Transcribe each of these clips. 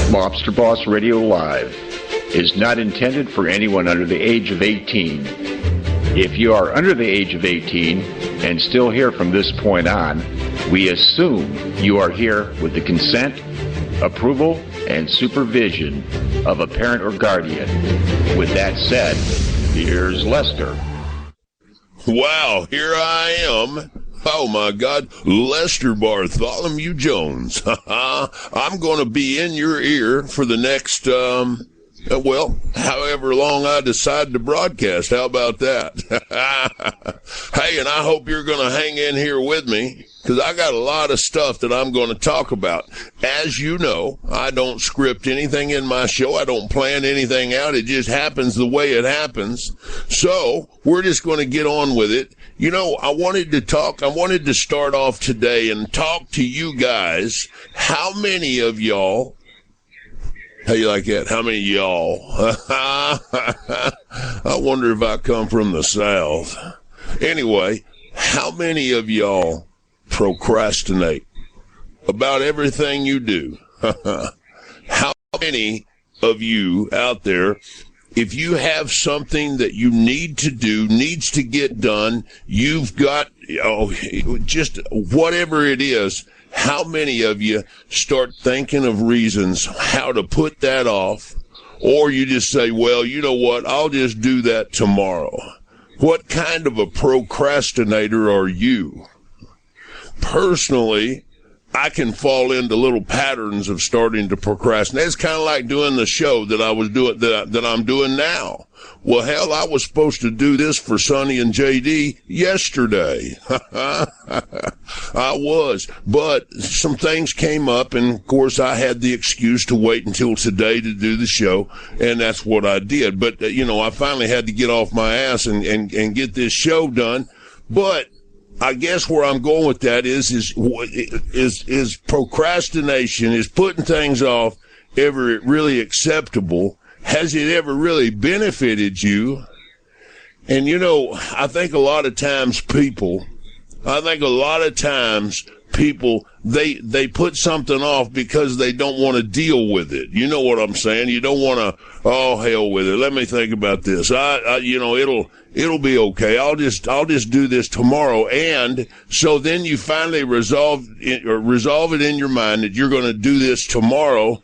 Mobster Boss Radio Live is not intended for anyone under the age of 18. If you are under the age of 18 and still here from this point on, we assume you are here with the consent, approval, and supervision of a parent or guardian. With that said, here's Lester. Wow, here I am. Oh, my God, Lester Bartholomew Jones. I'm going to be in your ear for the next, however long I decide to broadcast. How about that? Hey, and I hope you're going to hang in here with me, because I got a lot of stuff that I'm going to talk about. As you know, I don't script anything in my show. I don't plan anything out. It just happens the way it happens. So we're just going to get on with it. You know, I wanted to start off today and talk to you guys. How many of y'all, how you like that? How many of y'all? I wonder if I come from the South. Anyway, how many of y'all procrastinate about everything you do? How many of you out there, if you have something that you need to do, needs to get done, you've got, just whatever it is, how many of you start thinking of reasons how to put that off? Or you just say, well, you know what, I'll just do that tomorrow. What kind of a procrastinator are you? Personally, I can fall into little patterns of starting to procrastinate. It's kind of like doing the show that I was doing, that I'm doing now. Well, hell, I was supposed to do this for Sonny and JD yesterday. I was, but some things came up, and of course I had the excuse to wait until today to do the show, and that's what I did. But, I finally had to get off my ass and get this show done. But I guess where I'm going with that is procrastination, is putting things off ever really acceptable? Has it ever really benefited you? And I think a lot of times people, they put something off because they don't want to deal with it. You know what I'm saying? You don't want to, oh, hell with it. Let me think about this. It'll be okay. I'll just do this tomorrow. And so then you finally resolve it in your mind that you're going to do this tomorrow.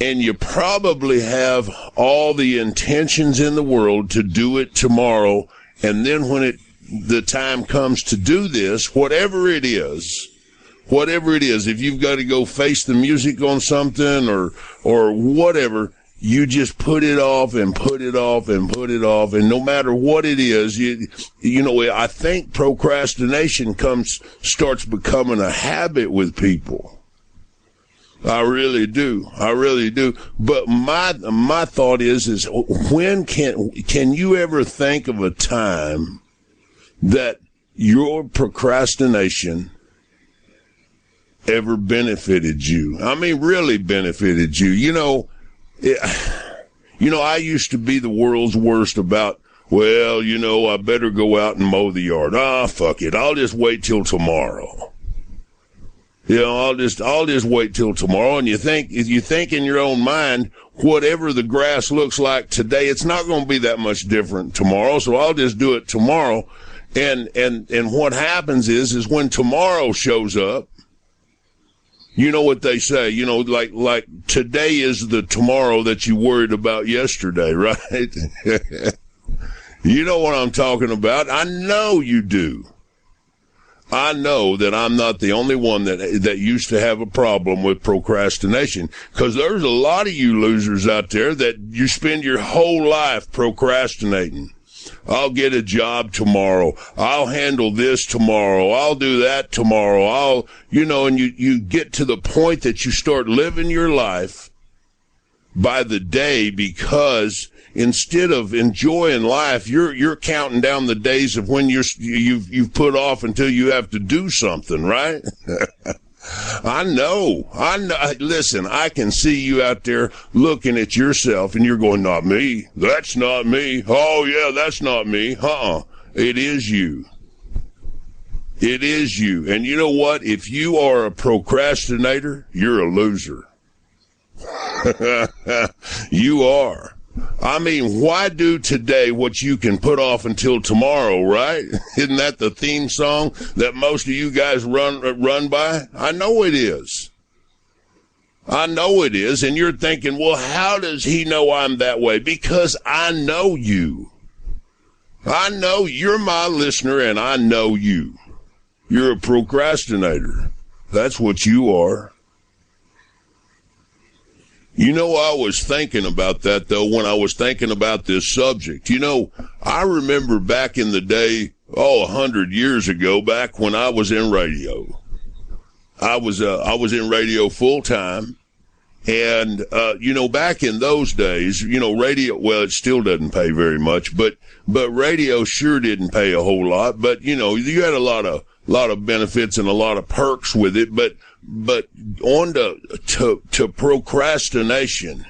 And you probably have all the intentions in the world to do it tomorrow. And then when the time comes to do this, whatever it is, if you've got to go face the music on something or whatever, you just put it off and put it off and put it off. And no matter what it is, I think procrastination starts becoming a habit with people. I really do. But my thought is when can you ever think of a time that your procrastination ever benefited you? I mean, really benefited you. I used to be the world's worst about, well, I better go out and mow the yard. Fuck it. I'll just wait till tomorrow. I'll just wait till tomorrow. And you think in your own mind, whatever the grass looks like today, it's not going to be that much different tomorrow. So I'll just do it tomorrow. And what happens is when tomorrow shows up, you know what they say, like today is the tomorrow that you worried about yesterday, right? You know what I'm talking about. I know you do. I know that I'm not the only one that used to have a problem with procrastination, because there's a lot of you losers out there that you spend your whole life procrastinating. I'll get a job tomorrow. I'll handle this tomorrow. I'll do that tomorrow. And you get to the point that you start living your life by the day, because instead of enjoying life, you're counting down the days of when you've put off until you have to do something, right? I know. Listen, I can see you out there looking at yourself and you're going, not me. That's not me. Oh yeah, that's not me. It is you. It is you. And you know what? If you are a procrastinator, you're a loser. You are. I mean, why do today what you can put off until tomorrow, right? Isn't that the theme song that most of you guys run by? I know it is. I know it is. And you're thinking, well, how does he know I'm that way? Because I know you. I know you're my listener, and I know you. You're a procrastinator. That's what you are. You know, I was thinking about that, though, when I was thinking about this subject. You know, I remember back in the day, 100 years ago, back when I was in radio. I was in radio full time. And, you know, back in those days, you know, radio, well, it still doesn't pay very much, but radio sure didn't pay a whole lot. But, you know, you had a lot of benefits and a lot of perks with it. But on to procrastination.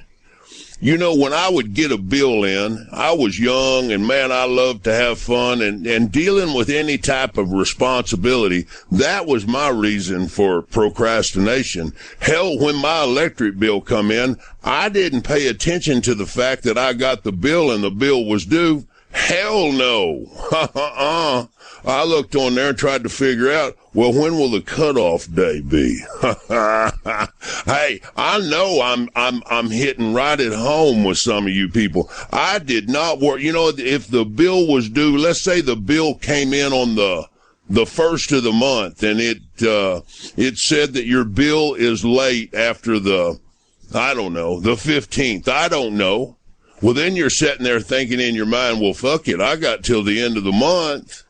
You know, when I would get a bill in, I was young and, man, I loved to have fun and dealing with any type of responsibility. That was my reason for procrastination. Hell, when my electric bill come in, I didn't pay attention to the fact that I got the bill and the bill was due. Hell no. I looked on there and tried to figure out, well, when will the cutoff day be? Hey, I know I'm hitting right at home with some of you people. I did not work. You know, if the bill was due, let's say the bill came in on the first of the month and it said that your bill is late after the 15th. I don't know. Well, then you're sitting there thinking in your mind, well, fuck it. I got till the end of the month,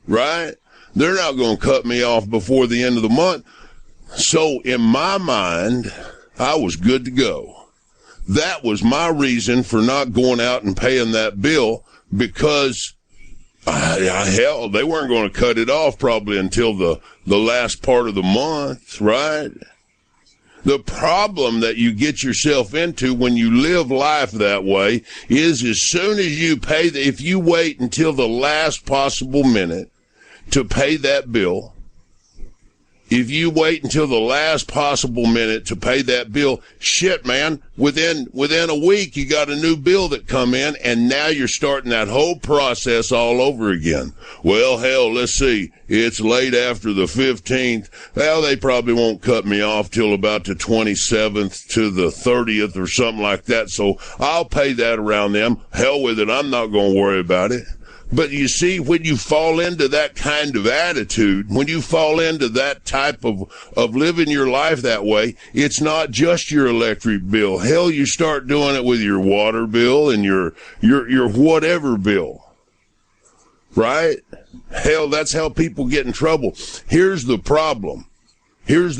right? They're not going to cut me off before the end of the month. So in my mind, I was good to go. That was my reason for not going out and paying that bill because, hell, they weren't going to cut it off probably until the last part of the month, right? The problem that you get yourself into when you live life that way is as soon as you pay, if you wait until the last possible minute to pay that bill, if you wait until the last possible minute to pay that bill, shit, man, within a week, you got a new bill that come in, and now you're starting that whole process all over again. Well, hell, let's see. It's late after the 15th. Well, they probably won't cut me off till about the 27th to the 30th or something like that, so I'll pay that around them. Hell with it. I'm not going to worry about it. But you see, when you fall into that kind of attitude, when you fall into that type of living your life that way, it's not just your electric bill. Hell, you start doing it with your water bill and your whatever bill. Right? Hell, that's how people get in trouble. Here's the problem. Here's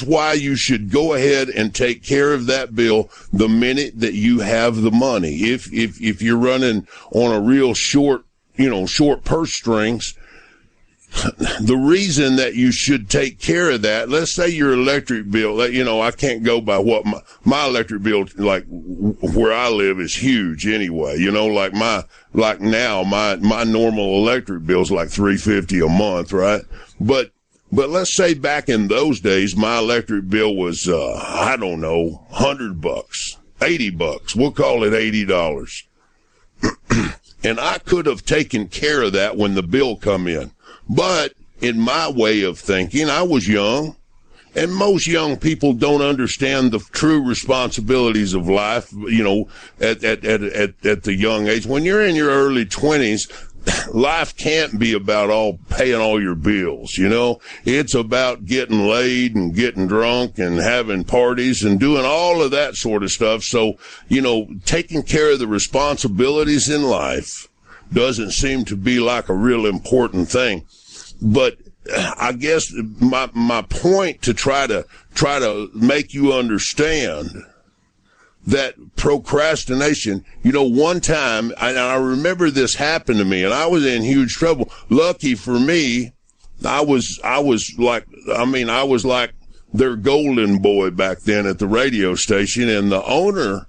why you should go ahead and take care of that bill the minute that you have the money. If you're running on a real short purse strings, the reason that you should take care of that, let's say your electric bill, I can't go by what my electric bill, like where I live is huge anyway, like my normal electric bill is like $350 a month, right? But let's say back in those days, my electric bill was, $100, $80. We'll call it $80. And I could have taken care of that when the bill come in. But in my way of thinking, I was young, and most young people don't understand the true responsibilities of life, at the young age. When you're in your early 20s, life can't be about paying all your bills, It's about getting laid and getting drunk and having parties and doing all of that sort of stuff. So, taking care of the responsibilities in life doesn't seem to be like a real important thing. But I guess my point to try to make you understand that procrastination, one time, and I remember this happened to me, and I was in huge trouble. Lucky for me, I was like their golden boy back then at the radio station, and the owner,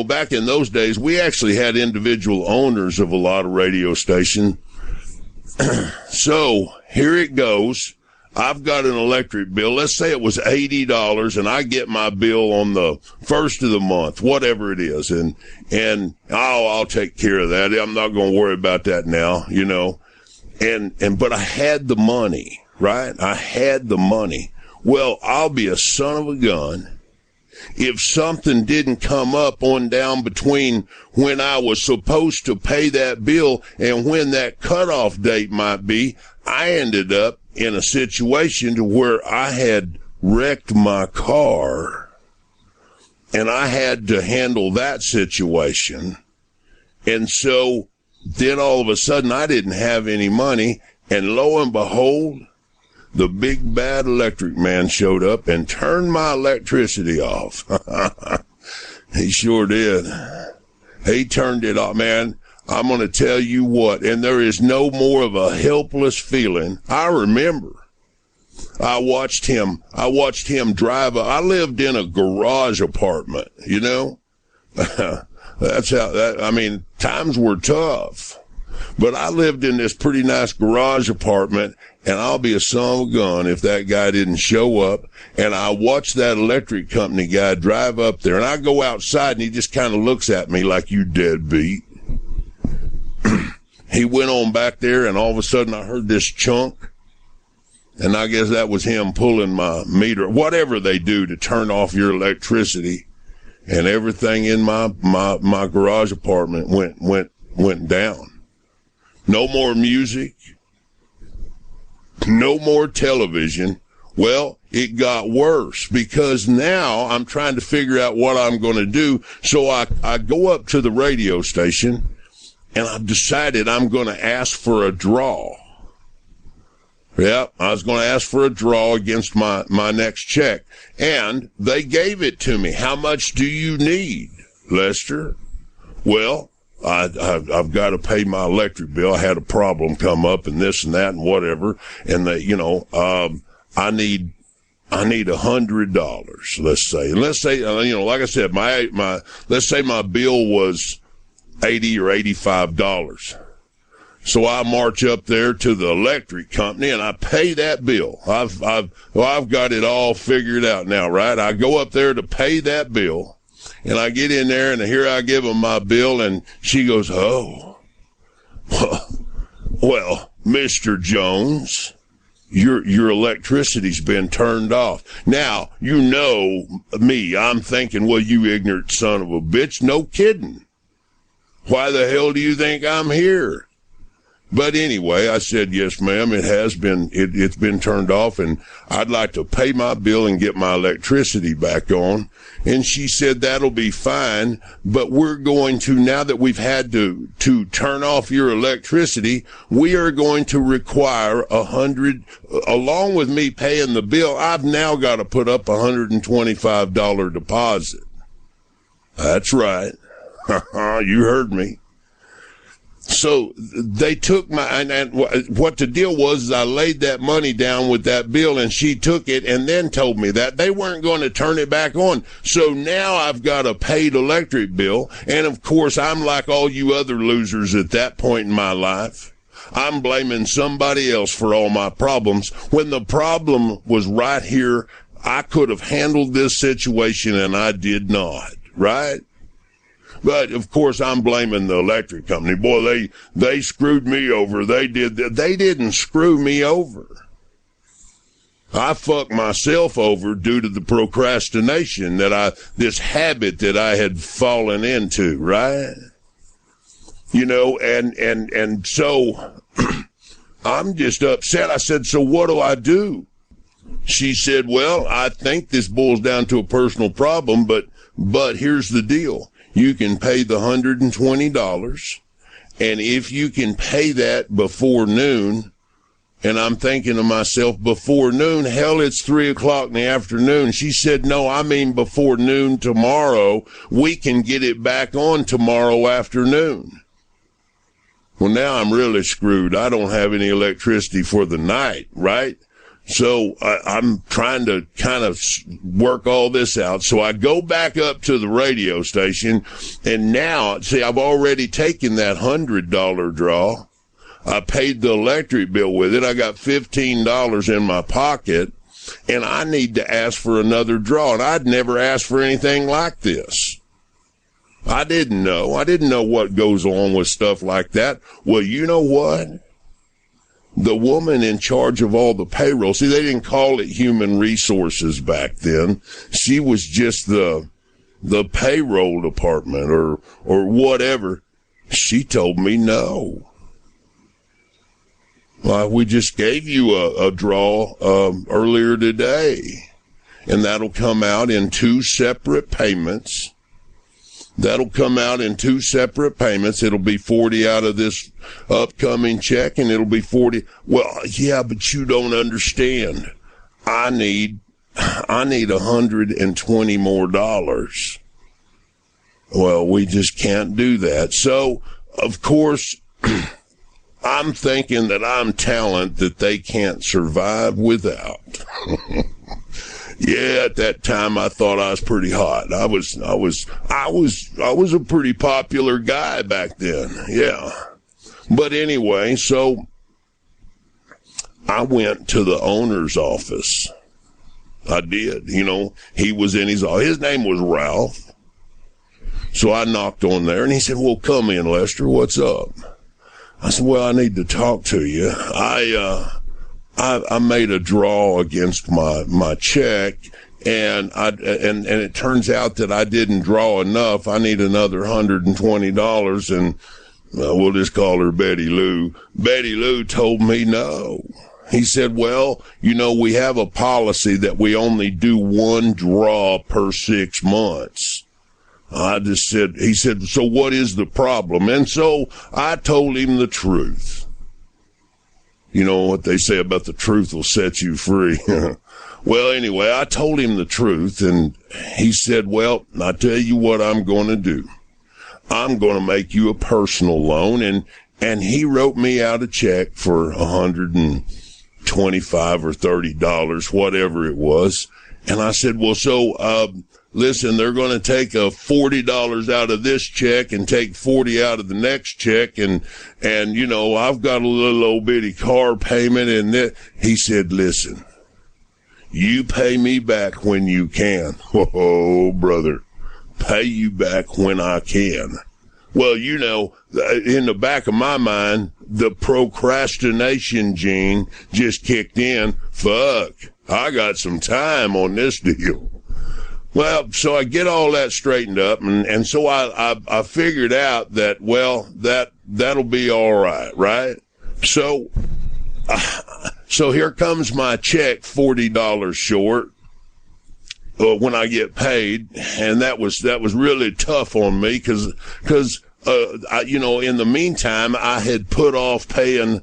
back in those days, we actually had individual owners of a lot of radio stations. So here it goes. I've got an electric bill. Let's say it was $80 and I get my bill on the first of the month, whatever it is. And I'll take care of that. I'm not going to worry about that now, you know. But I had the money, right? I had the money. Well, I'll be a son of a gun if something didn't come up on down between when I was supposed to pay that bill and when that cutoff date might be. I ended up in a situation to where I had wrecked my car and I had to handle that situation. And so then all of a sudden I didn't have any money, and lo and behold, the big bad electric man showed up and turned my electricity off. He sure did. He turned it off, man. I'm going to tell you what, and there is no more of a helpless feeling. I remember I watched him drive up. I lived in a garage apartment, you know. That's how times were tough, but I lived in this pretty nice garage apartment, and I'll be a son of a gun if that guy didn't show up. And I watched that electric company guy drive up there, and I go outside and he just kind of looks at me like, you deadbeat. He went on back there, and all of a sudden I heard this chunk, and I guess that was him pulling my meter, whatever they do to turn off your electricity, and everything in my garage apartment went down. No more music, no more television. Well, it got worse because now I'm trying to figure out what I'm going to do. So I go up to the radio station, and I've decided I'm going to ask for a draw. Yeah, I was going to ask for a draw against my next check. And they gave it to me. How much do you need, Lester? Well, I've got to pay my electric bill. I had a problem come up and this and that and whatever. And they, I need $100, let's say. And let's say, like I said, let's say my bill was $80 or $85. So I march up there to the electric company and I pay that bill. I've got it all figured out now, right? I go up there to pay that bill, and I get in there, and here I give them my bill, and she goes, "Oh, well, Mr. Jones, your electricity's been turned off." Now, you know me, I'm thinking, well, you ignorant son of a bitch, no kidding. Why the hell do you think I'm here? But anyway, I said, yes, ma'am, it has been, it's been turned off, and I'd like to pay my bill and get my electricity back on. And she said, that'll be fine, but we're going to, now that we've had to turn off your electricity, we are going to require $100, along with me paying the bill, I've now got to put up $125 deposit. That's right. You heard me. So they took and what the deal was is I laid that money down with that bill, and she took it and then told me that they weren't going to turn it back on. So now I've got a paid electric bill. And of course, I'm like all you other losers at that point in my life. I'm blaming somebody else for all my problems when the problem was right here. I could have handled this situation, and I did not, right? But, of course, I'm blaming the electric company. Boy, they screwed me over. They didn't screw me over. I fucked myself over due to the procrastination this habit that I had fallen into, right? And so I'm just upset. I said, so what do I do? She said, well, I think this boils down to a personal problem, but here's the deal. You can pay the $120, and if you can pay that before noon, and I'm thinking to myself, before noon, hell, it's 3:00 in the afternoon. She said, no, I mean before noon tomorrow. We can get it back on tomorrow afternoon. Well, now I'm really screwed. I don't have any electricity for the night, right? So I'm trying to kind of work all this out. So I go back up to the radio station, and now, see, I've already taken that $100 draw. I paid the electric bill with it. I got $15 in my pocket, and I need to ask for another draw. And I'd never asked for anything like this. I didn't know. I didn't know what goes on with stuff like that. Well, you know what? The woman in charge of all the payroll, see, they didn't call it human resources back then. She was just the payroll department or whatever. She told me no. Well, we just gave you a draw earlier today, and that'll come out in 2 separate payments. That'll come out in 2 separate payments. It'll be 40 out of this upcoming check, and it'll be 40. Well, yeah, but you don't understand. I need $120 more. Well, we just can't do that. So, of course, I'm thinking that I'm talent that they can't survive without. Yeah, at that time I thought I was pretty hot. I was a pretty popular guy back then. Yeah. But anyway, so I went to the owner's office. I did. You know, he was in his office. His name was Ralph. So I knocked on there, and he said, well, come in, Lester. What's up? I said, well, I need to talk to you. I made a draw against my check, and it turns out that I didn't draw enough. I need another $120, and we'll just call her Betty Lou. Betty Lou told me no. He said, well, you know, we have a policy that we only do 1 draw per 6 months. I just said, he said, so what is the problem? And so I told him the truth. You know what they say about the truth will set you free. Well, anyway, I told him the truth, and he said, well, I tell you what I'm going to do. I'm going to make you a personal loan, and he wrote me out a check for $125 or $30, whatever it was. And I said, well, so, listen, they're going to take $40 out of this check and take 40 out of the next check. And, you know, I've got a little old bitty car payment and that. He said, listen, you pay me back when you can. Oh, brother, pay you back when I can. Well, you know, in the back of my mind, the procrastination gene just kicked in. Fuck, I got some time on this deal. Well, so I get all that straightened up, and so I figured out that, well, that'll be all right? So here comes my check, $40 short, when I get paid, and that was really tough on me, cause, you know, in the meantime, I had put off paying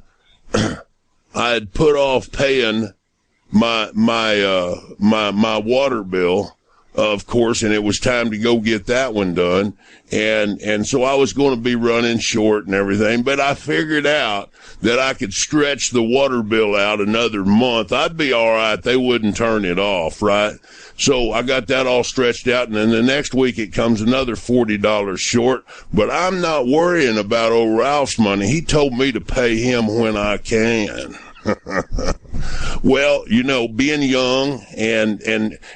my water bill, of course, and it was time to go get that one done. And so I was going to be running short and everything, but I figured out that I could stretch the water bill out another month. I'd be all right. They wouldn't turn it off, right? So I got that all stretched out, and then the next week it comes another $40 short, but I'm not worrying about old Ralph's money. He told me to pay him when I can. Well, you know, being young and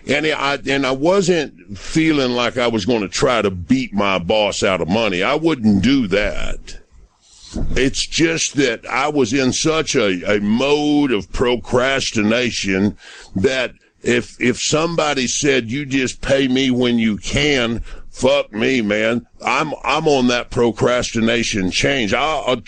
I wasn't feeling like I was going to try to beat my boss out of money. I wouldn't do that. It's just that I was in such a mode of procrastination that if somebody said, you just pay me when you can, fuck me, man. I'm on that procrastination change. I'll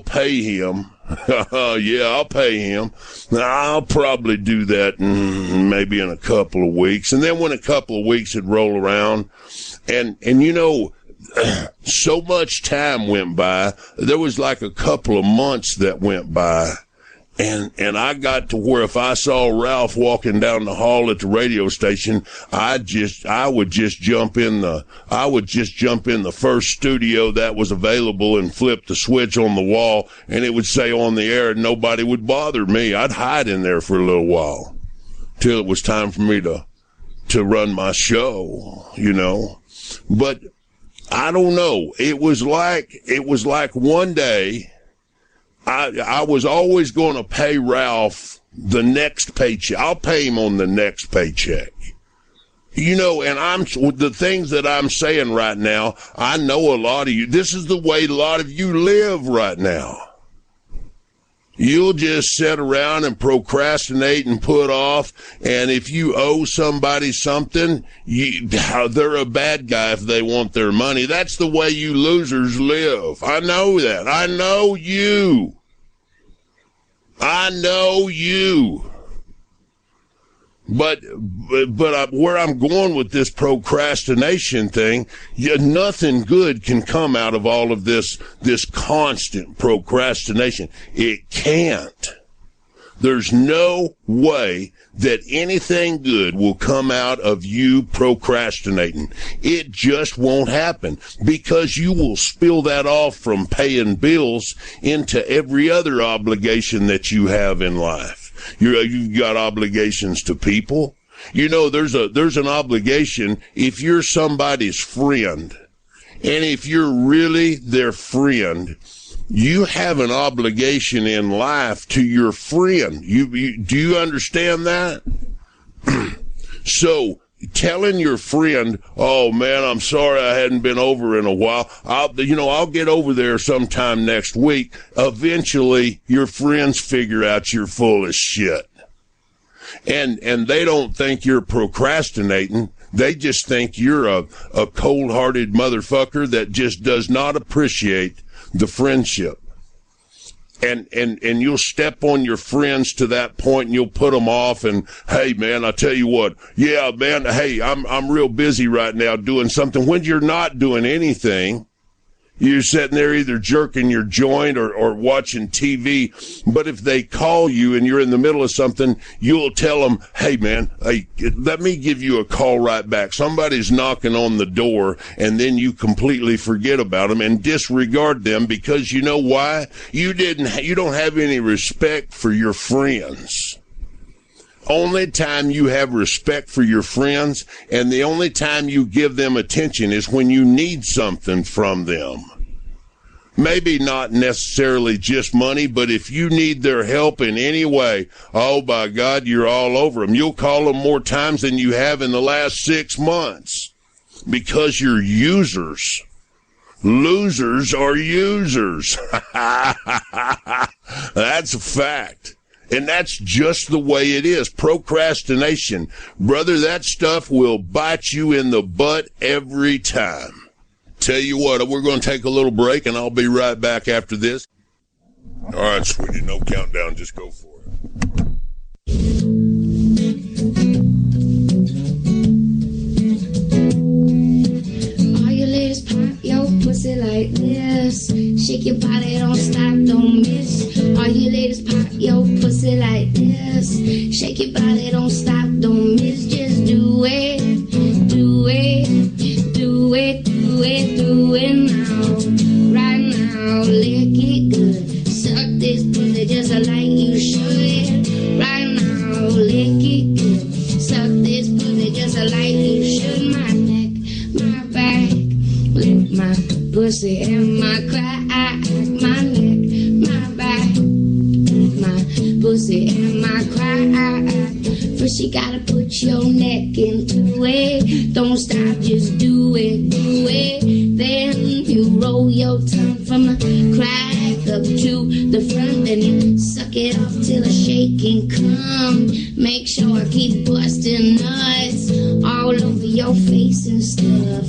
pay him. Yeah, I'll pay him. I'll probably do that maybe in a couple of weeks. And then when a couple of weeks would roll around, and you know, so much time went by. There was like a couple of months that went by. And I got to where if I saw Ralph walking down the hall at the radio station, I would just jump in the first studio that was available and flip the switch on the wall, and it would say on the air, and nobody would bother me. I'd hide in there for a little while till it was time for me to run my show, you know. But I don't know. It was like one day I was always going to pay Ralph the next paycheck. I'll pay him on the next paycheck. You know, and the things that I'm saying right now, I know a lot of you, this is the way a lot of you live right now. You'll just sit around and procrastinate and put off, and if you owe somebody something, they're a bad guy if they want their money. That's the way you losers live. I know that. I know you. I know you. But where I'm going with this procrastination thing, nothing good can come out of all of this constant procrastination. It can't. There's no way that anything good will come out of you procrastinating. It just won't happen, because you will spill that off from paying bills into every other obligation that you have in life. You've got obligations to people. You know, there's an obligation if you're somebody's friend, and if you're really their friend, you have an obligation in life to your friend. Do you understand that? So telling your friend, "Oh man, I'm sorry I hadn't been over in a while. I'll get over there sometime next week." Eventually, your friends figure out you're full of shit. And they don't think you're procrastinating. They just think you're a cold-hearted motherfucker that just does not appreciate the friendship. And you'll step on your friends to that point, and you'll put them off. And hey, man, I tell you what, yeah, man, hey, I'm real busy right now doing something. When you're not doing anything, you're sitting there either jerking your joint or watching TV. But if they call you and you're in the middle of something, you'll tell them, "Hey, man, hey, let me give you a call right back. Somebody's knocking on the door," and then you completely forget about them and disregard them, because you know why? You don't have any respect for your friends. Only time you have respect for your friends, and the only time you give them attention, is when you need something from them. Maybe not necessarily just money, but if you need their help in any way, oh, by God, you're all over them. You'll call them more times than you have in the last 6 months, because you're users. Losers are users. That's a fact. And that's just the way it is. Procrastination, brother, that stuff will bite you in the butt every time. Tell you what, we're going to take a little break, and I'll be right back after this. All right, sweetie, no countdown, just go for it. All you ladies pop your pussy like this. Shake your body, don't stop, don't miss. All you ladies pop your pussy like this. Shake your body, don't stop, don't miss. Just do it, do it, do it, do it, do it now. Right now, lick it good. Suck this pussy just like you should. Right now, lick it good. Suck this pussy just like you should. My neck, my back, lick my pussy and my crack. My neck, my back, my pussy and my crack. First you gotta put your neck into it. Don't stop, just do it, do it. Then you roll your tongue from the crack up to the front. Then you suck it off till a shaking come. Make sure I keep busting nuts all over your face and stuff.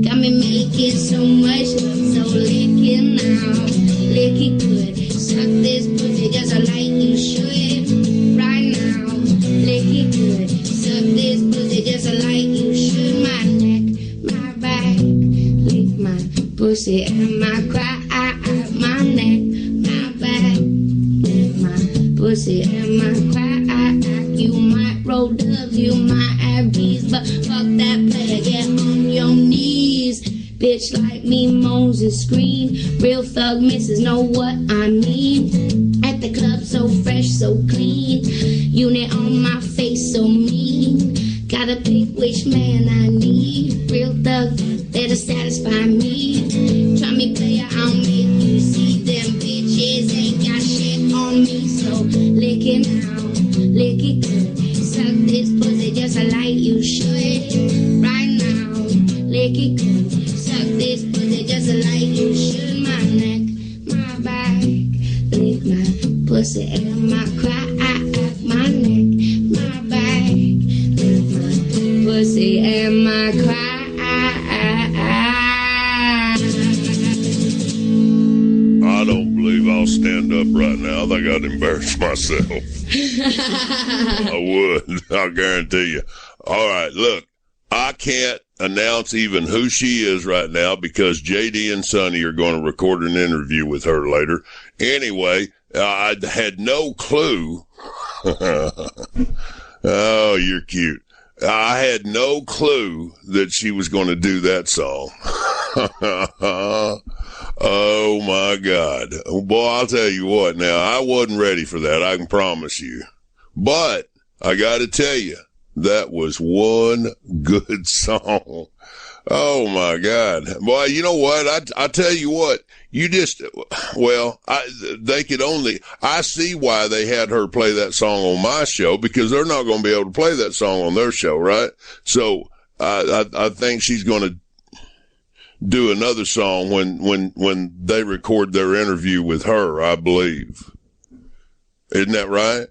Got me making so much love, so lick it now, lick it good. Suck this pussy just like you should. Right now, lick it good. Suck this pussy just like you should. My neck, my back, lick my pussy and my crack. My neck, my back, lick my pussy and my crack. You might roll dubs, you might have bees, but fuck that player, get on your knees. Bitch like me moans and scream. Real thug misses know what I mean. At the club so fresh, so clean. Unit on my face so mean. Gotta pick which man I need. Real thug that'll satisfy me. Lick it now, lick it good. Suck this pussy just like you should. Right now, lick it good. Suck this pussy just like you should. My neck, my back, lick my pussy and my crack. My neck, my back, lick my pussy and my crack. I don't believe I'll stand up right now. I think I'd embarrass myself. I would. I guarantee you. All right, look, I can't announce even who she is right now because JD and Sonny are going to record an interview with her later. Anyway, I had no clue. Oh, you're cute. I had no clue that she was going to do that song. Oh, my God. Boy, I'll tell you what now, I wasn't ready for that, I can promise you. But I got to tell you, that was one good song. Oh, my God. Boy, you know what? I tell you what, you just, well, they could only, I see why they had her play that song on my show, because they're not going to be able to play that song on their show, right? So, I think she's going to do another song when they record their interview with her, I believe. Isn't that right?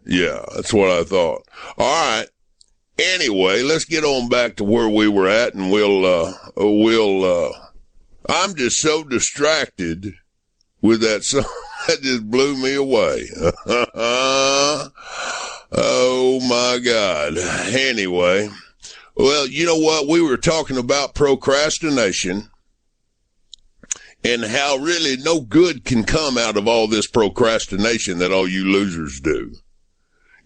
Yeah, that's what I thought. All right. Anyway, let's get on back to where we were at, and I'm just so distracted with that song. That just blew me away. Oh my God. Anyway, well, you know what? We were talking about procrastination and how really no good can come out of all this procrastination that all you losers do.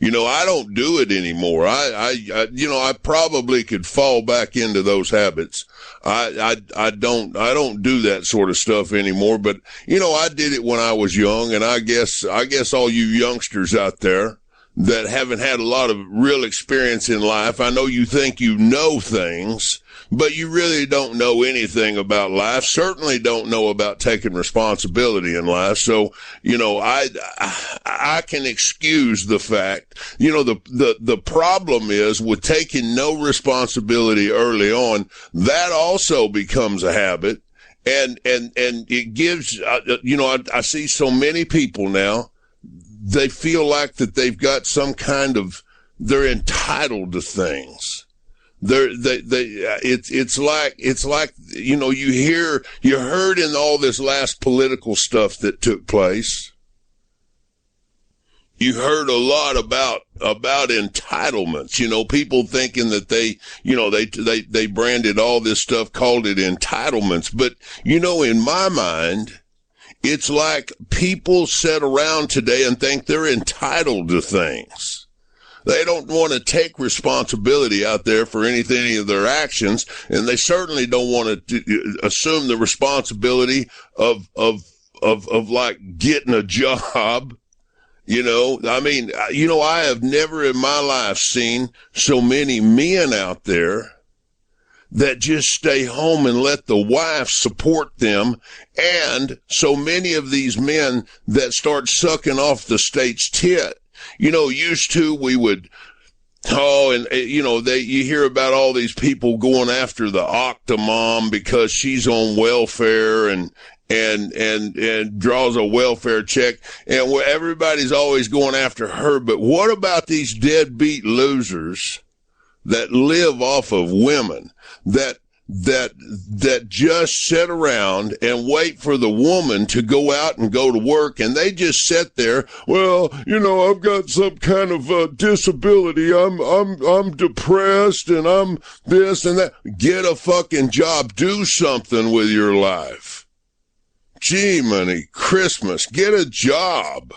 You know, I don't do it anymore. I probably could fall back into those habits. I don't do that sort of stuff anymore, but you know, I did it when I was young, and I guess all you youngsters out there that haven't had a lot of real experience in life, I know you think you know things, but you really don't know anything about life, certainly don't know about taking responsibility in life. So, you know, I can excuse the fact, you know, the problem is with taking no responsibility early on, that also becomes a habit. And it gives, you know, I see so many people now, they feel like that they've got some kind of, they're entitled to things. It's like, you know, you heard in all this last political stuff that took place, you heard a lot about entitlements, you know, people thinking that they branded all this stuff, called it entitlements. But, you know, in my mind, it's like people sit around today and think they're entitled to things. They don't want to take responsibility out there for any of their actions, and they certainly don't want to assume the responsibility of like getting a job. You know, I mean, you know, I have never in my life seen so many men out there that just stay home and let the wife support them, and so many of these men that start sucking off the state's tit. You know, used to we would, you know, you hear about all these people going after the octomom because she's on welfare and draws a welfare check, and everybody's always going after her. But what about these deadbeat losers that live off of women, that just sit around and wait for the woman to go out and go to work, and they just sit there? Well, you know, I've got some kind of disability. I'm depressed, and I'm this and that. Get a fucking job. Do something with your life. Gee, money, Christmas. Get a job.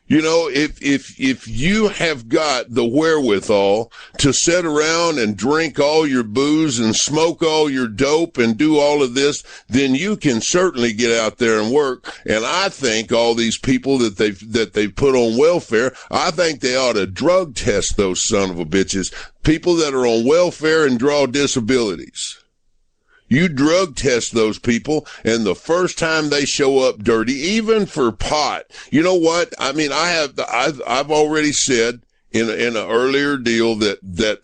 You know, if you have got the wherewithal to sit around and drink all your booze and smoke all your dope and do all of this, then you can certainly get out there and work. And I think all these people that they've put on welfare, I think they ought to drug test those son of a bitches, people that are on welfare and draw disabilities. You drug test those people, and the first time they show up dirty, even for pot, you know what? I mean, I've already said in an earlier deal that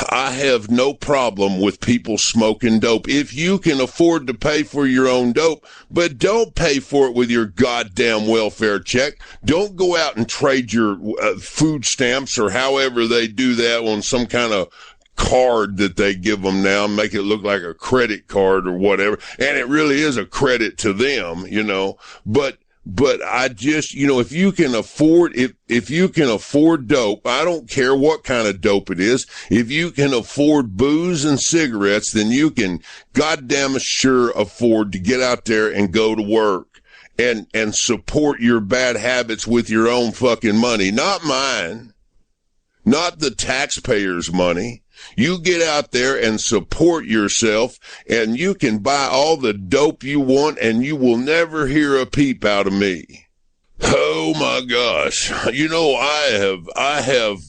I have no problem with people smoking dope if you can afford to pay for your own dope, but don't pay for it with your goddamn welfare check. Don't go out and trade your food stamps or however they do that on some kind of card that they give them now, make it look like a credit card or whatever. And it really is a credit to them, you know, but I just, you know, if you can afford dope, I don't care what kind of dope it is. If you can afford booze and cigarettes, then you can goddamn sure afford to get out there and go to work and support your bad habits with your own fucking money, not mine, not the taxpayers' money. You get out there and support yourself, and you can buy all the dope you want, and you will never hear a peep out of me. Oh my gosh. You know, I have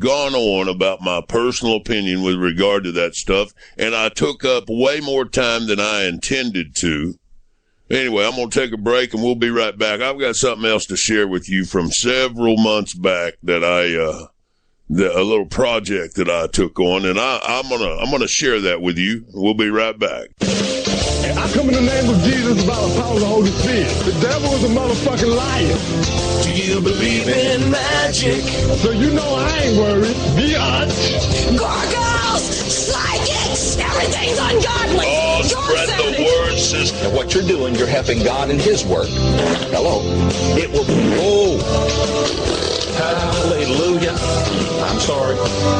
gone on about my personal opinion with regard to that stuff, and I took up way more time than I intended to. Anyway, I'm going to take a break, and we'll be right back. I've got something else to share with you from several months back that a little project that I took on, and I'm gonna share that with you. We'll be right back. I come in the name of Jesus by the power of the Holy Spirit. The devil is a motherfucking liar. Do you believe in magic? So you know I ain't worried. Biatch. Gargoyles, psychics, everything's ungodly. Oh, spread the word, sister. And what you're doing, you're helping God in His work. Hello. It will. Oh. Hallelujah. I'm sorry.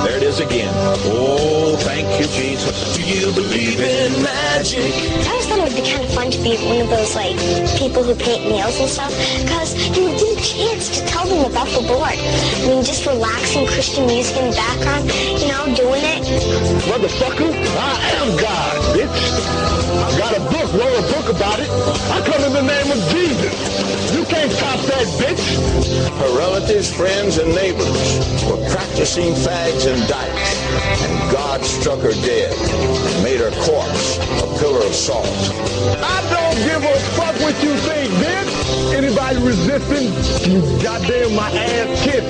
There it is again. Oh, thank you, Jesus. Do you believe in magic? I always thought it would be kind of fun to be one of those, like, people who paint nails and stuff, because you would get a chance to tell them about the Lord. I mean, just relaxing Christian music in the background, you know, doing it. Motherfucker, I am God, bitch. I got a book, wrote a book about it. I come in the name of Jesus. You can't top that, bitch. Her relatives, friends, and neighbors were practicing fags and dykes, and God struck her dead and made her corpse a pillar of salt. I don't give a fuck what you think, bitch. Anybody resisting, you goddamn my ass kiss.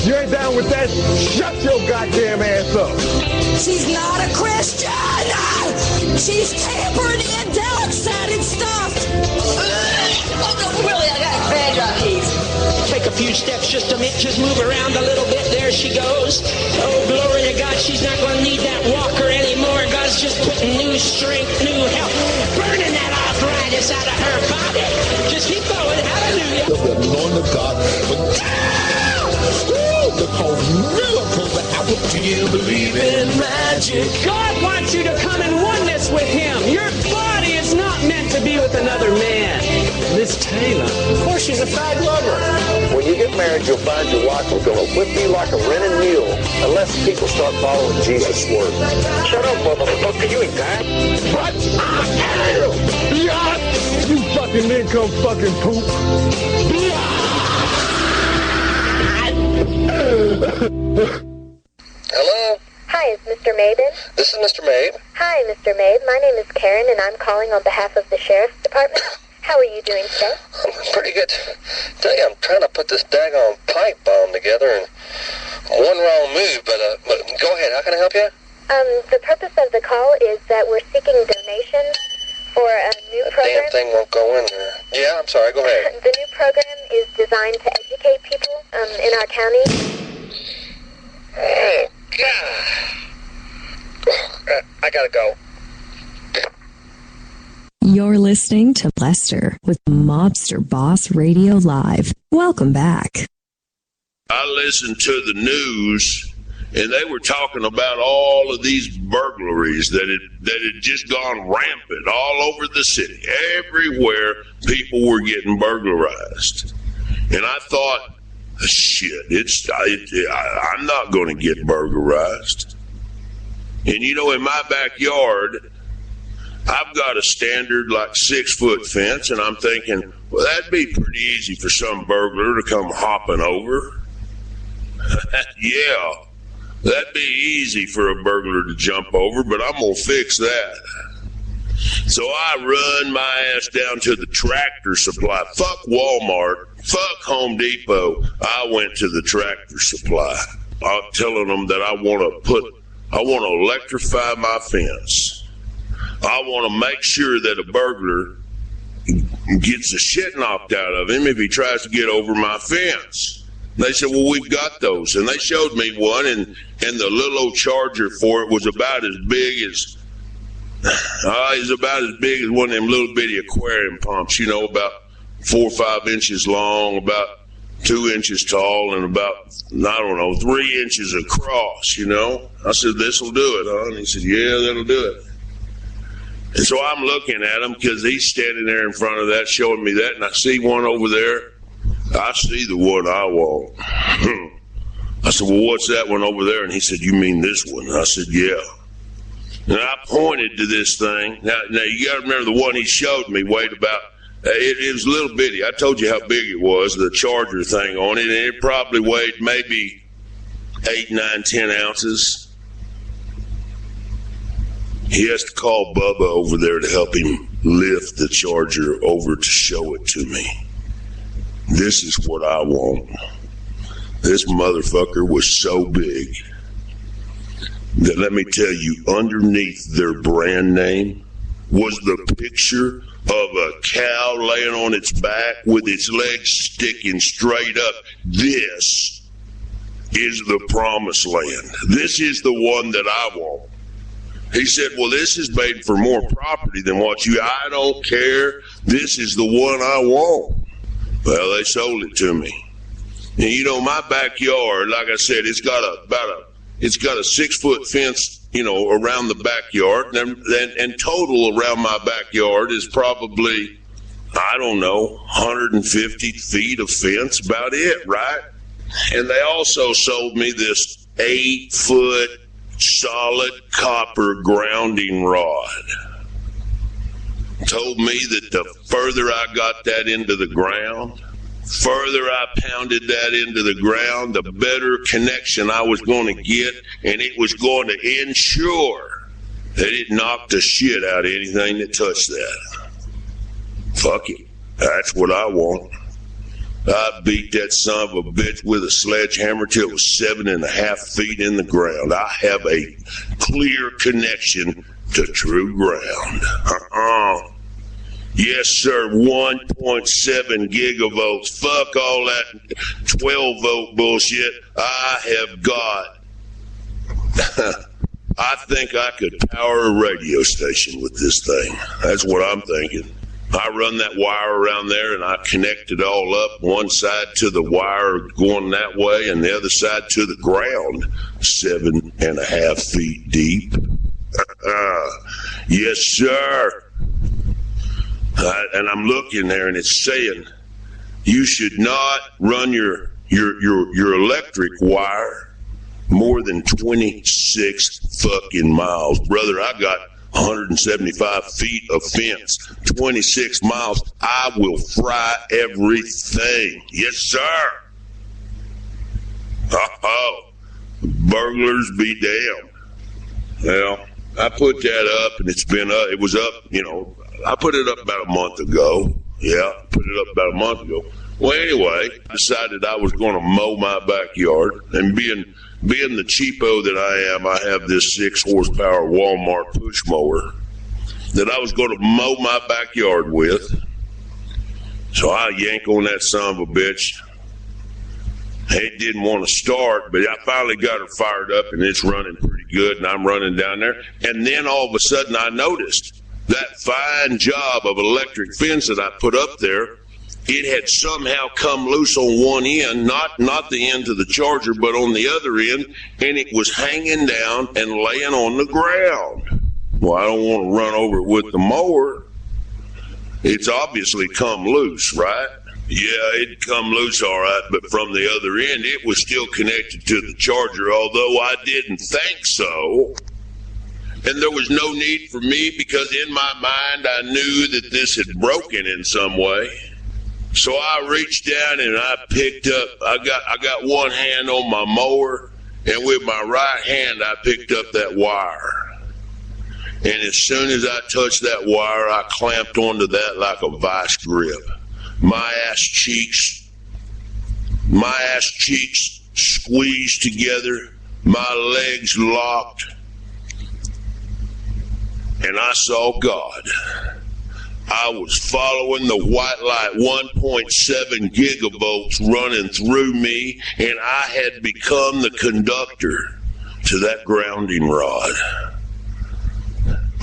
You ain't down with that, shut your goddamn ass up. She's not a Christian. She's tampering in dioxide stuff. Oh, no, really, I got bad heat. Take a few steps, just a minute, just move around a little bit. There she goes. Oh, glory to God, she's not going to need that walker anymore. God's just putting new strength, new health, burning that arthritis out of her body. Just keep going. Hallelujah. The anointing of God. The cause miracles that happen. Do you believe in magic? God wants you to come in oneness with Him. Your body is not meant to be with another man. Miss Taylor, of course she's a fag lover. When you get married, you'll find your wife will go whip you like a rented mule unless people start following Jesus' word. Shut up, motherfucker. You ain't that. What? I am. Biatch. You fucking income fucking poop. Hello? Hi, is Mr. Maben? This is Mr. Mabe. Hi, Mr. Mabe. My name is Karen, and I'm calling on behalf of the Sheriff's Department. How are you doing today? I'm pretty good. Tell you, I'm trying to put this daggone pipe bomb together, and one wrong move, but go ahead. How can I help you? The purpose of the call is that we're seeking donations for a new program. Damn thing won't go in there. Yeah, I'm sorry. Go ahead. The new program is designed to educate people in our county. Oh, God. I gotta go. You're listening to Lester with Mobster Boss Radio Live. Welcome back. I listened to the news, and they were talking about all of these burglaries that had just gone rampant all over the city. Everywhere, people were getting burglarized. And I thought, shit, I'm not going to get burglarized. And, you know, in my backyard, I've got a standard, like, 6-foot fence, and I'm thinking, well, that'd be pretty easy for some burglar to come hopping over. Yeah. That'd be easy for a burglar to jump over, but I'm going to fix that. So I run my ass down to the Tractor Supply. Fuck Walmart. Fuck Home Depot. I went to the Tractor Supply. I'm telling them that I want to electrify my fence. I want to make sure that a burglar gets the shit knocked out of him if he tries to get over my fence. And they said, well, we've got those. And they showed me one, and the little old charger for it was about as big as one of them little bitty aquarium pumps, you know, about 4 or 5 inches long, about 2 inches tall, and about, 3 inches across, you know. I said, this'll do it, huh? And he said, yeah, that'll do it. And so I'm looking at him because he's standing there in front of that, showing me that, and I see one over there. I see the one I want. I said, well, what's that one over there? And he said, you mean this one? I said, yeah. And I pointed to this thing. Now you got to remember the one he showed me weighed about, it was a little bitty. I told you how big it was, the charger thing on it, and it probably weighed maybe 8, 9, 10 ounces. He has to call Bubba over there to help him lift the charger over to show it to me. This is what I want. This motherfucker was so big that, let me tell you, underneath their brand name was the picture of a cow laying on its back with its legs sticking straight up. This is the promised land. This is the one that I want. He said, well, this is made for more property than what I don't care. This is the one I want. Well, they sold it to me. And you know, my backyard, like I said, it's got a 6-foot fence, you know, around the backyard. And total around my backyard is probably, 150 feet of fence, about it, right? And they also sold me this 8-foot solid copper grounding rod. Told me that the further I got that into the ground, further I pounded that into the ground, the better connection I was going to get, and it was going to ensure that it knocked the shit out of anything that touched that. Fuck it. That's what I want. I beat that son of a bitch with a sledgehammer till it was 7.5 feet in the ground. I have a clear connection to true ground. Yes, sir, 1.7 gigavolts. Fuck all that 12-volt bullshit. I have got... I think I could power a radio station with this thing. That's what I'm thinking. I run that wire around there and I connect it all up, one side to the wire going that way and the other side to the ground, 7.5 feet deep. Yes, sir. And I'm looking there and it's saying you should not run your electric wire more than 26 fucking miles. Brother, I got 175 feet of fence, 26 miles. I will fry everything. Yes, sir. Burglars be damned. Well, I put that up and it's been up. It was up, you know, I put it up about a month ago. Yeah, put it up about a month ago. Well, anyway, I decided I was going to mow my backyard, and being the cheapo that I am, I have this 6-horsepower Walmart push mower that I was going to mow my backyard with. So I yank on that son of a bitch. It didn't want to start, but I finally got her fired up, and it's running pretty good, and I'm running down there. And then all of a sudden I noticed that fine job of electric fence that I put up there, it had somehow come loose on one end, not the end of the charger, but on the other end, and it was hanging down and laying on the ground. Well, I don't want to run over it with the mower. It's obviously come loose, right? Yeah, it come loose all right, but from the other end, it was still connected to the charger, although I didn't think so. And there was no need for me because in my mind, I knew that this had broken in some way. So I reached down and I picked up, I got one hand on my mower and with my right hand I picked up that wire. And as soon as I touched that wire, I clamped onto that like a vice grip. My ass cheeks squeezed together, my legs locked, and I saw God. I was following the white light, 1.7 gigavolts running through me, and I had become the conductor to that grounding rod.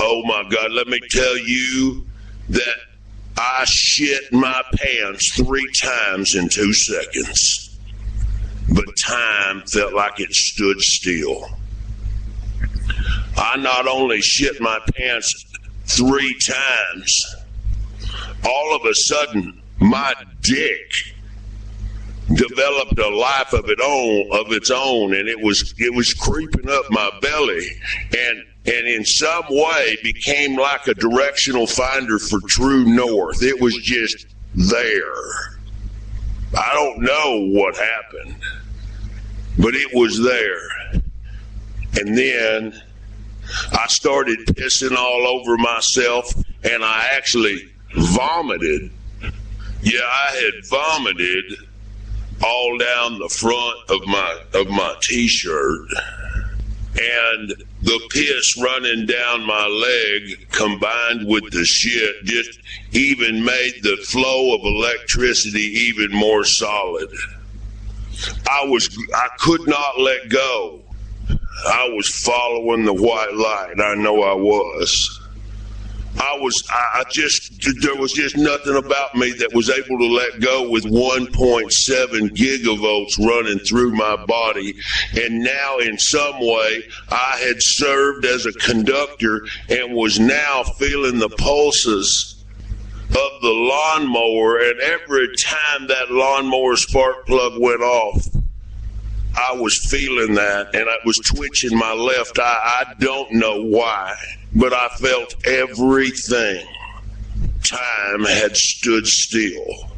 Oh my God, let me tell you that I shit my pants 3 times in 2 seconds. But time felt like it stood still. I not only shit my pants 3 times, all of a sudden my dick developed a life of its own, and it was creeping up my belly and in some way became like a directional finder for true north. It was just there. I don't know what happened, but it was there. And then I started pissing all over myself, and I actually vomited. Yeah, I had vomited all down the front of my t-shirt. And the piss running down my leg combined with the shit just even made the flow of electricity even more solid. I could not let go. I was following the white light. I know I was. There was just nothing about me that was able to let go with 1.7 gigavolts running through my body. And now in some way, I had served as a conductor and was now feeling the pulses of the lawnmower. And every time that lawnmower spark plug went off, I was feeling that, and I was twitching my left eye. I don't know why, but I felt everything. Time had stood still.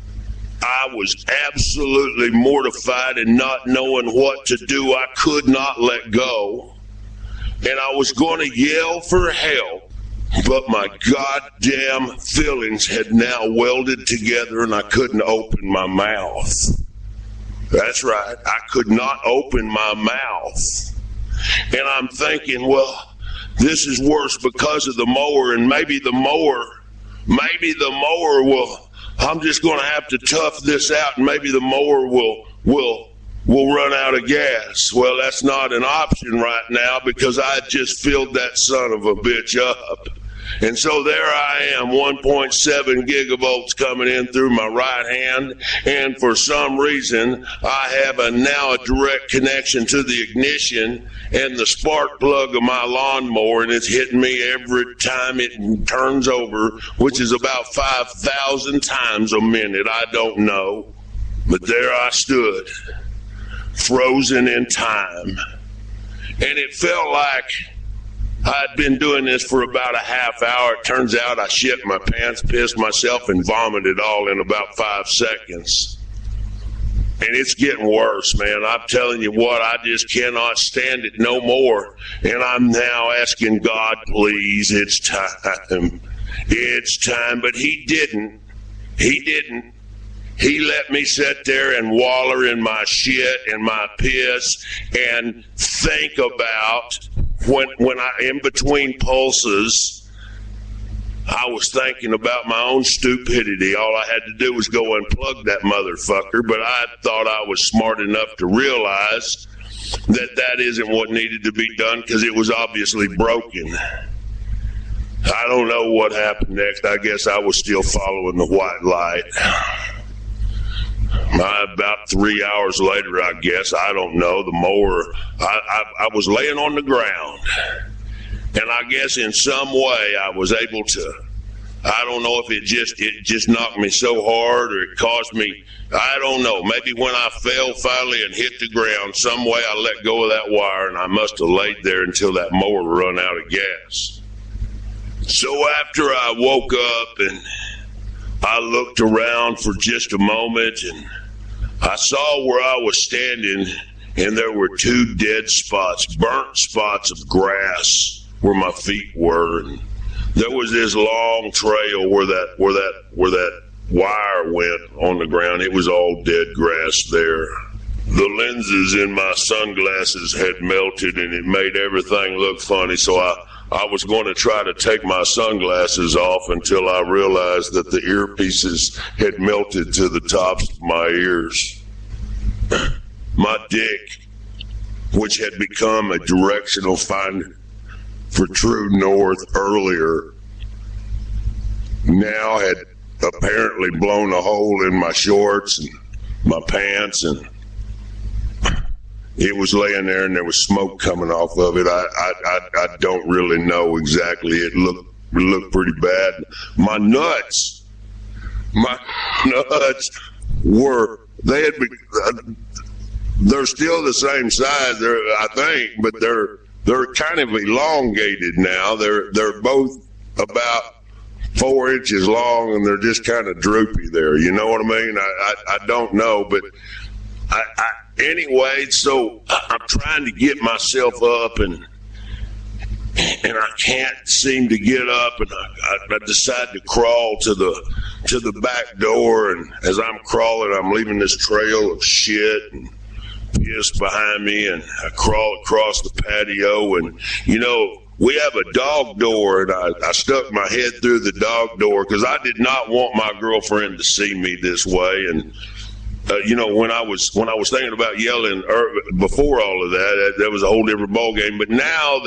I was absolutely mortified and not knowing what to do. I could not let go, and I was going to yell for help, but my goddamn feelings had now welded together, and I couldn't open my mouth. That's right. I could not open my mouth. And I'm thinking, well, this is worse because of the mower, and maybe the mower will, I'm just going to have to tough this out, and maybe the mower will run out of gas. Well, that's not an option right now because I just filled that son of a bitch up. And so there I am, 1.7 gigavolts coming in through my right hand, and for some reason I have now a direct connection to the ignition and the spark plug of my lawnmower, and it's hitting me every time it turns over, which is about 5,000 times a minute. I don't know. But there I stood, frozen in time. And it felt like I'd been doing this for about a half hour. It turns out I shit my pants, pissed myself, and vomited all in about 5 seconds. And it's getting worse, man. I'm telling you what, I just cannot stand it no more. And I'm now asking God, please, it's time. It's time. But he didn't. He didn't. He let me sit there and waller in my shit and my piss and think about when I, in between pulses, I was thinking about my own stupidity. All I had to do was go unplug that motherfucker, but I thought I was smart enough to realize that isn't what needed to be done because it was obviously broken. I don't know what happened next. I guess I was still following the white light. About 3 hours later, I guess, I don't know, the mower, I was laying on the ground, and I guess in some way I was able to, I don't know if it just knocked me so hard or it caused me, I don't know, maybe when I fell finally and hit the ground, some way I let go of that wire, and I must have laid there until that mower run out of gas. So after I woke up and I looked around for just a moment, and I saw where I was standing and there were 2 dead spots, burnt spots of grass where my feet were. And there was this long trail where that wire went on the ground. It was all dead grass there. The lenses in my sunglasses had melted, and it made everything look funny, so I was going to try to take my sunglasses off until I realized that the earpieces had melted to the tops of my ears. My dick, which had become a directional finder for true north earlier, now had apparently blown a hole in my shorts and my pants, and it was laying there, and there was smoke coming off of it. I don't really know exactly. It looked pretty bad. My nuts were, they're still the same size, I think, but they're kind of elongated now. They're both about 4 inches long, and they're just kind of droopy there. You know what I mean? I don't know, but anyway, so I'm trying to get myself up, and I can't seem to get up, and I decide to crawl to the back door, and as I'm crawling, I'm leaving this trail of shit and piss behind me, and I crawl across the patio, and we have a dog door, and I stuck my head through the dog door because I did not want my girlfriend to see me this way. And when I was thinking about yelling before all of that was a whole different ballgame. But now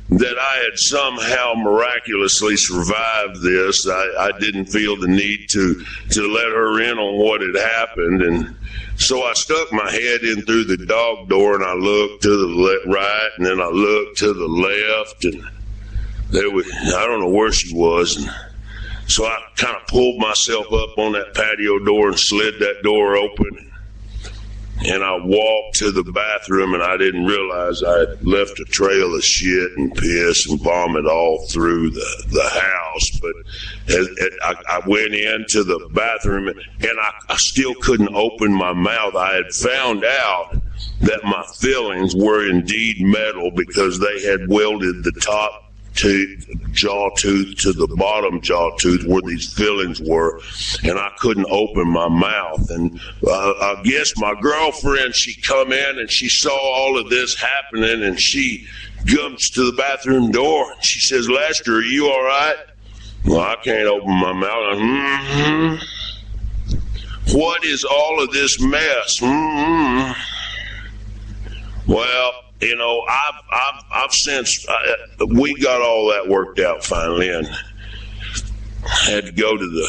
that I had somehow miraculously survived this, I didn't feel the need to let her in on what had happened. And so I stuck my head in through the dog door, and I looked to the right, and then I looked to the left, and I don't know where she was. And so I kind of pulled myself up on that patio door and slid that door open. And I walked to the bathroom, and I didn't realize I had left a trail of shit and piss and vomit all through the house. But I went into the bathroom, and I still couldn't open my mouth. I had found out that my fillings were indeed metal because they had welded the top jaw tooth to the bottom jaw tooth where these fillings were, and I couldn't open my mouth. And I guess my girlfriend, she come in and she saw all of this happening, and she comes to the bathroom door and she says, "Lester, are you all right?" Well, I can't open my mouth. What is all of this mess? Well, I've since we got all that worked out finally, and had to go to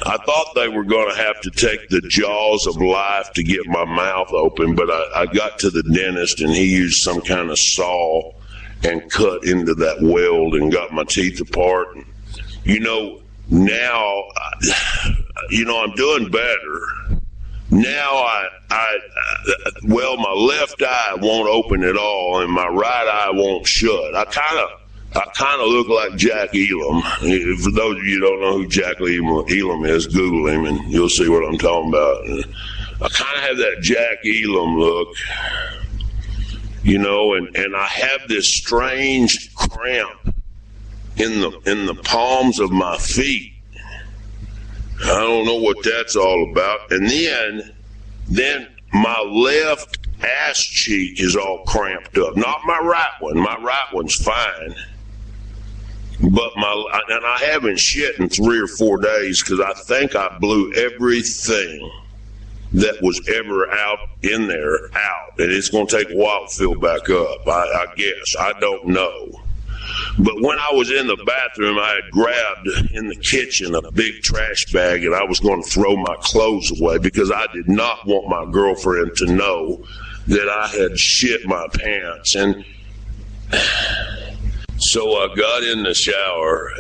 I thought they were going to have to take the jaws of life to get my mouth open, but I got to the dentist, and he used some kind of saw and cut into that weld and got my teeth apart. And, now, I'm doing better. Now my left eye won't open at all, and my right eye won't shut. I kind of look like Jack Elam. For those of you who don't know who Jack Elam is, Google him, and you'll see what I'm talking about. And I kind of have that Jack Elam look, and I have this strange cramp in the palms of my feet. I don't know what that's all about. And then my left ass cheek is all cramped up. Not my right one. My right one's fine. But I haven't shit in 3 or 4 days because I think I blew everything that was ever out in there out. And it's going to take a while to fill back up, I guess. I don't know. But when I was in the bathroom, I had grabbed in the kitchen a big trash bag, and I was going to throw my clothes away because I did not want my girlfriend to know that I had shit my pants. And so I got in the shower,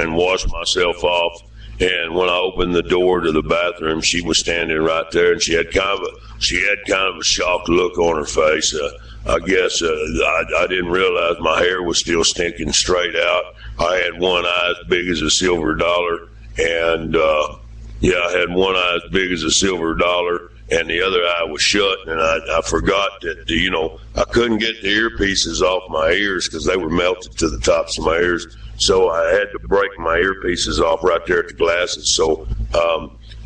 and washed myself off. And when I opened the door to the bathroom, she was standing right there, and she had kind of a shocked look on her face. I guess I didn't realize my hair was still stinking straight out. I had one eye as big as a silver dollar, and I had one eye as big as a silver dollar, and the other eye was shut, and I forgot that, you know, I couldn't get the earpieces off my ears because they were melted to the tops of my ears, so I had to break my earpieces off right there at the glasses. So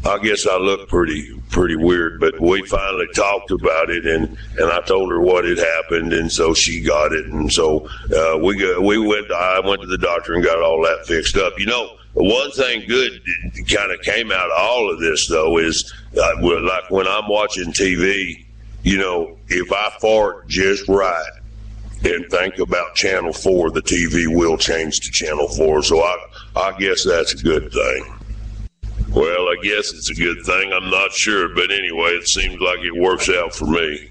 I guess I looked pretty weird, but we finally talked about it, and I told her what had happened, and so she got it, and so I went to the doctor and got all that fixed up. You know, one thing good that kind of came out of all of this, though, is like when I'm watching TV, you know, if I fart just right and think about Channel 4, the TV will change to Channel 4. So I guess that's a good thing. Well, I guess it's a good thing. I'm not sure. But anyway, it seems like it works out for me.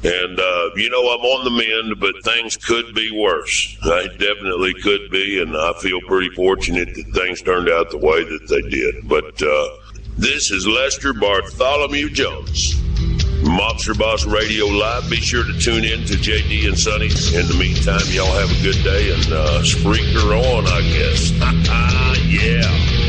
And, you know, I'm on the mend, but things could be worse. They definitely could be, and I feel pretty fortunate that things turned out the way that they did. But this is Lester Bartholomew Jones, Mobster Boss Radio Live. Be sure to tune in to JD and Sonny. In the meantime, y'all have a good day, and Spreaker on, I guess. Yeah.